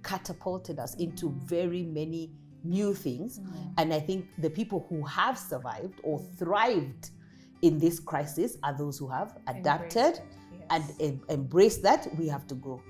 catapulted us into very many new things. And I think the people who have survived or thrived in this crisis are those who have adapted and embraced that. We have to grow.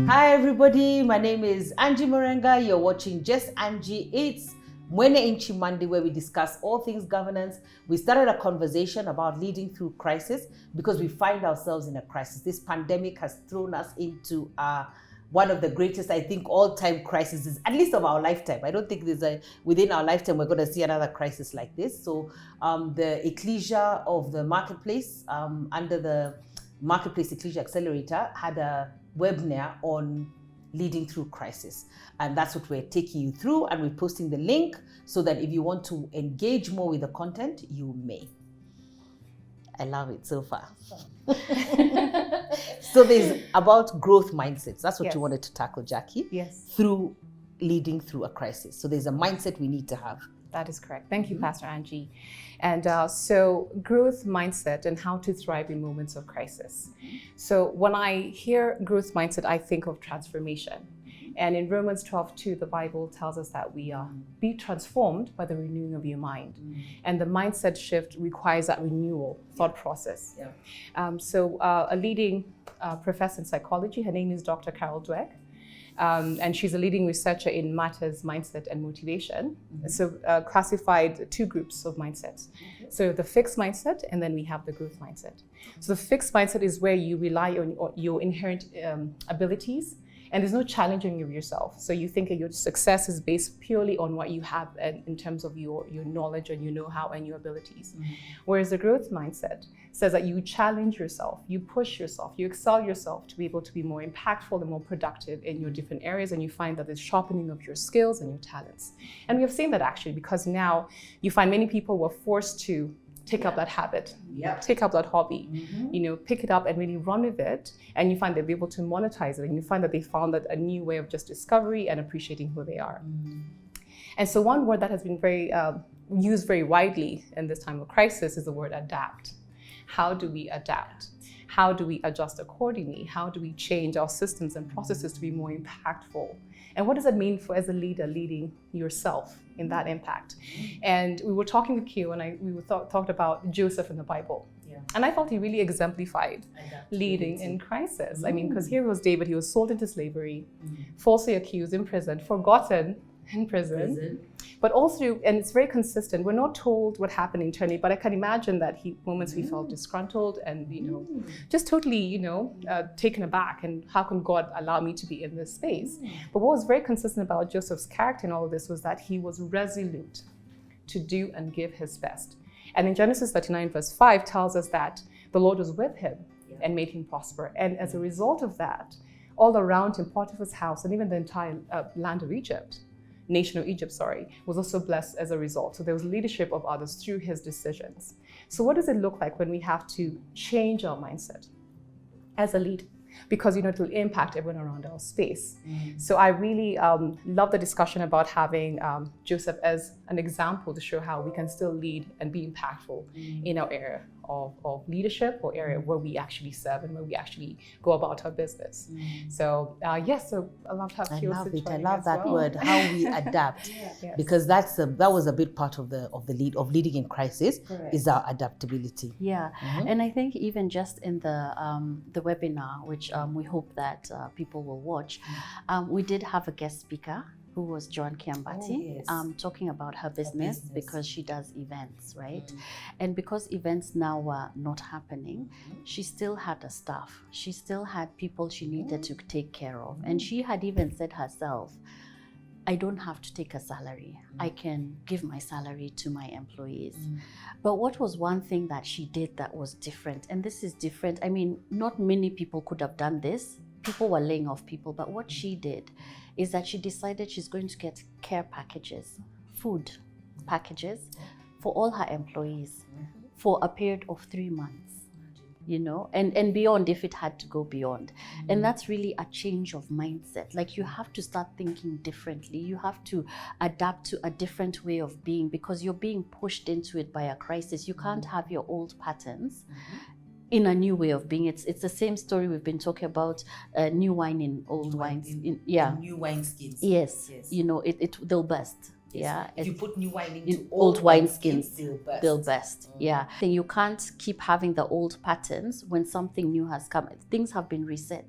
Hi everybody, my name is Angie Murenga. You're watching Just Angie. It's Mwenyenchi Monday, where we discuss all things governance. We started a conversation about leading through crisis because we find ourselves in a crisis. This pandemic has thrown us into one of the greatest, I think, all-time crises, at least of our lifetime. I don't think within our lifetime we're going to see another crisis like this. So the Ecclesia of the Marketplace, under the Marketplace Ecclesia Accelerator, had a webinar on leading through crisis. And that's what we're taking you through, and we're posting the link so that if you want to engage more with the content, you may. I love it so far. So there's about growth mindsets. That's what you wanted to tackle, Jackie. Yes. Through leading through a crisis. So there's a mindset we need to have. That is correct. Thank you, Pastor Angie. And so growth mindset and how to thrive in moments of crisis. So when I hear growth mindset, I think of transformation. And in Romans 12:2, the Bible tells us that we be transformed by the renewing of your mind. And the mindset shift requires that renewal thought process. So a leading professor in psychology, her name is Dr. Carol Dweck. And she's a leading researcher in matters, mindset, and motivation. So classified two groups of mindsets. So the fixed mindset, and then we have the growth mindset. So the fixed mindset is where you rely on your inherent abilities, and there's no challenging of yourself. So you think that your success is based purely on what you have in terms of your knowledge and your know-how and your abilities. Whereas the growth mindset says that you challenge yourself, you push yourself, you excel yourself to be able to be more impactful and more productive in your different areas, and you find that there's sharpening of your skills and your talents. And we have seen that actually, because now you find many people were forced to take up that habit, take up that hobby, pick it up and really run with it. And you find they'll be able to monetize it. And you find that they found that a new way of just discovery and appreciating who they are. And so one word that has been used very widely in this time of crisis is the word adapt. How do we adapt? How do we adjust accordingly? How do we change our systems and processes to be more impactful? And what does it mean for, as a leader, leading yourself in that impact? And we were talking with Kio, and we talked about Joseph in the Bible. And I felt he really exemplified leading in crisis. I mean, because here was David, he was sold into slavery, falsely accused, imprisoned, forgotten in prison. But all through, and it's very consistent. We're not told what happened internally, but I can imagine that moments he felt disgruntled and, just totally, taken aback. And how can God allow me to be in this space? But what was very consistent about Joseph's character in all of this was that he was resolute to do and give his best. And in Genesis 39 verse 5 tells us that the Lord was with him and made him prosper. And as a result of that, all around him, Potiphar's house, and even the entire land of Egypt, nation of Egypt, was also blessed as a result. So there was leadership of others through his decisions. So what does it look like when we have to change our mindset as a leader? Because it will impact everyone around our space. So I really love the discussion about having Joseph as an example to show how we can still lead and be impactful in our area of leadership, or area where we actually serve and where we actually go about our business. So so I love how Kio I love it. I love that word, how we adapt, because that was a big part of leading in crisis. Correct. Is our adaptability. And I think even just in the webinar, which we hope that people will watch, we did have a guest speaker who was Joan Kiambati, talking about her business because she does events, right? And because events now were not happening, she still had a staff. She still had people she needed to take care of. And she had even said herself, I don't have to take a salary. I can give my salary to my employees. But what was one thing that she did that was different? And this is different. I mean, not many people could have done this. People were laying off people, but what she did is that she decided she's going to get care packages, food packages for all her employees for a period of 3 months, and beyond if it had to go beyond. And that's really a change of mindset. Like, you have to start thinking differently. You have to adapt to a different way of being, because you're being pushed into it by a crisis. You can't have your old patterns in a new way of being. It's the same story we've been talking about, new wine in old wines. In new wine skins. Yes. You know, they'll burst. Yes. Yeah. If you put new wine into old wine skins, they'll burst. Yeah. You can't keep having the old patterns when something new has come. Things have been reset.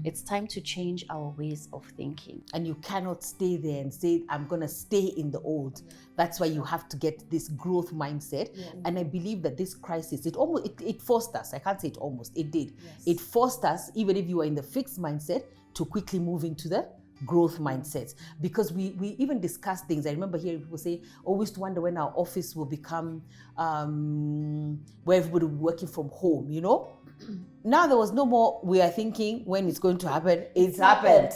It's time to change our ways of thinking. And you cannot stay there and say, I'm going to stay in the old. That's why you have to get this growth mindset. And I believe that this crisis, it forced us. I can't say it almost, it did. Yes. It forced us, even if you were in the fixed mindset, to quickly move into the growth mindsets, because we even discuss things. I remember hearing people say, always wonder when our office will become where everybody will be working from home, you know. Now there was no more we are thinking when it's going to happen. It's happened.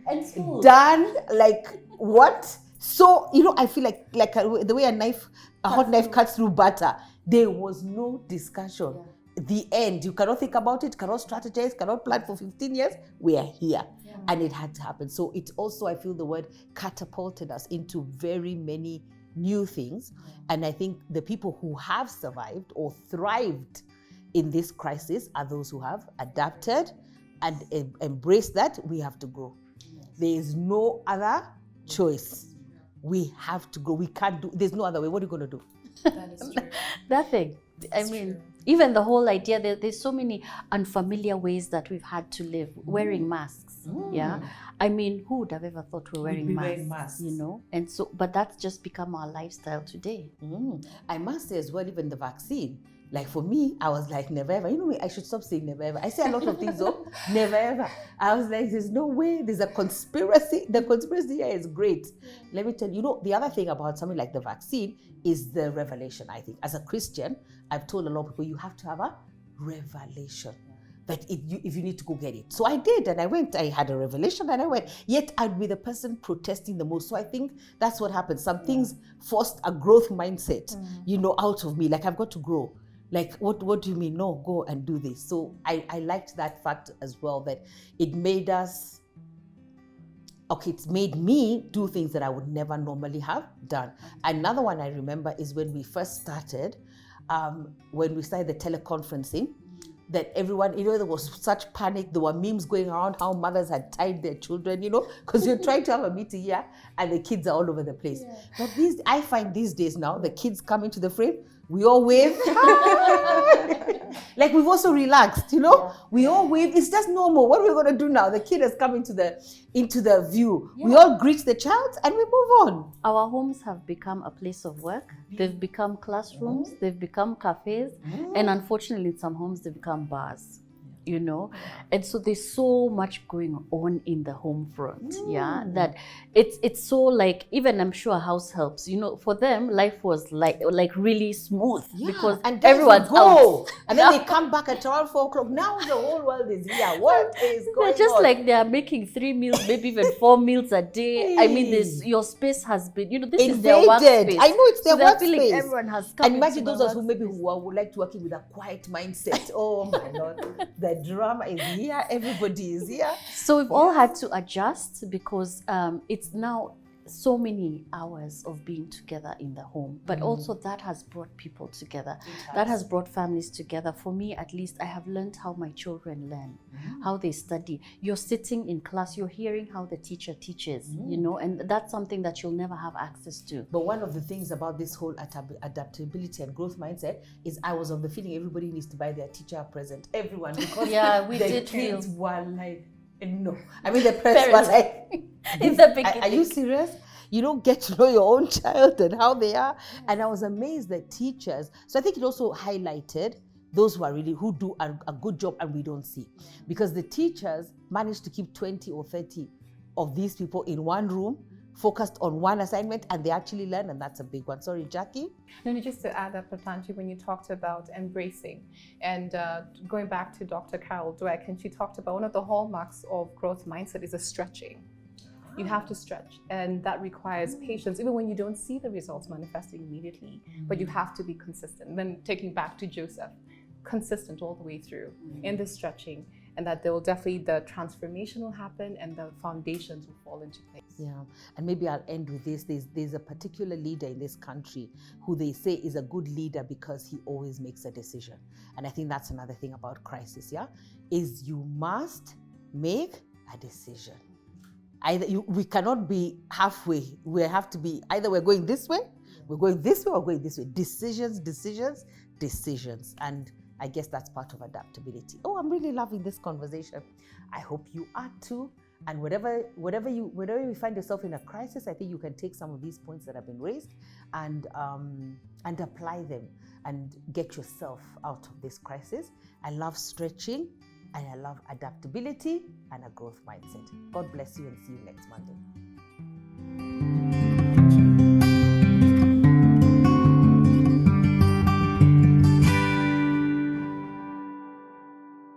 And school. Done. Like what? So, you know, I feel like the way a hot knife cuts through butter, there was no discussion. The end. You cannot think about it, cannot strategize, cannot plan for 15 years. We are here. And it had to happen. So it also, I feel the word catapulted us into very many new things. And I think the people who have survived or thrived in this crisis are those who have adapted and embraced that. We have to grow. There is no other choice. We have to go. We can't do, there's no other way. What are you going to do? That is true. Nothing. I mean, even the whole idea, there's so many unfamiliar ways that we've had to live, wearing masks. Yeah. I mean, who would have ever thought we're wearing masks? You know? And so, but that's just become our lifestyle today. I must say as well, even the vaccine, like for me, I was like, never ever. You know, I should stop saying never ever. I say a lot of things though, never ever. I was like, there's no way, there's a conspiracy. The conspiracy here is great. Let me tell you, you know, the other thing about something like the vaccine is the revelation, I think. As a Christian, I've told a lot of people, you have to have a revelation. That if you need to go get it. So I did, and I went. I had a revelation, and I went. Yet I'd be the person protesting the most. So I think that's what happened. Some things forced a growth mindset, you know, out of me. Like, I've got to grow. Like, what do you mean? No, go and do this. So I liked that fact as well, that it made us, it's made me do things that I would never normally have done. Another one I remember is when we first started, when we started the teleconferencing, that everyone, you know, there was such panic. There were memes going around how mothers had tied their children, you know, because you're trying to have a meeting here and the kids are all over the place. But I find these days now, the kids come into the frame, we all wave. Like, we've also relaxed, you know? We all wave. It's just normal. What are we going to do now? The kid has come into the view. We all greet the child and we move on. Our homes have become a place of work. They've become classrooms. They've become cafes. And unfortunately, in some homes, they've become bars. You know, and so there's so much going on in the home front, that it's so, like, even I'm sure house helps, you know, for them life was like really smooth, because and everyone's go out. And then they come back at 12, 4 o'clock. Now the whole world is here. What is going on? They're just like they are making 3 meals, maybe even 4 meals a day. I mean, your space has been, you know, this is their workspace. I know it's their workspace. Everyone has come. And imagine those of us who would like to working with a quiet mindset. Oh my Lord. The drama is here, everybody is here. So we've all had to adjust, because it's now so many hours of being together in the home, but also that has brought people together. That has brought families together. For me, at least, I have learned how my children learn, how they study. You're sitting in class, you're hearing how the teacher teaches, you know, and that's something that you'll never have access to. But one of the things about this whole adaptability and growth mindset is I was of the feeling everybody needs to buy their teacher a present. Everyone, because we the did kids feel. were like, no. I mean, the parents were like, in the beginning. Are you serious? You don't get to know your own child and how they are. And I was amazed that teachers, so I think it also highlighted those who do a good job and we don't see. Because the teachers managed to keep 20 or 30 of these people in one room, focused on one assignment, and they actually learn, and that's a big one. Sorry, Jackie? No, just to add that, Patanji, when you talked about embracing, and going back to Dr. Carol Dweck, and she talked about one of the hallmarks of growth mindset is a stretching. You have to stretch, and that requires patience, even when you don't see the results manifesting immediately, but you have to be consistent. Then taking back to Joseph, consistent all the way through in the stretching, and that there will definitely, the transformation will happen and the foundations will fall into place. Yeah, and maybe I'll end with this. There's a particular leader in this country who they say is a good leader because he always makes a decision. And I think that's another thing about crisis, yeah? Is you must make a decision. We cannot be halfway. We have to be, either we're going this way, we're going this way, or going this way. Decisions. And I guess that's part of adaptability. Oh, I'm really loving this conversation. I hope you are too. And whenever you find yourself in a crisis, I think you can take some of these points that have been raised and apply them and get yourself out of this crisis. I love stretching, and I love adaptability and a growth mindset. God bless you, and see you next Monday.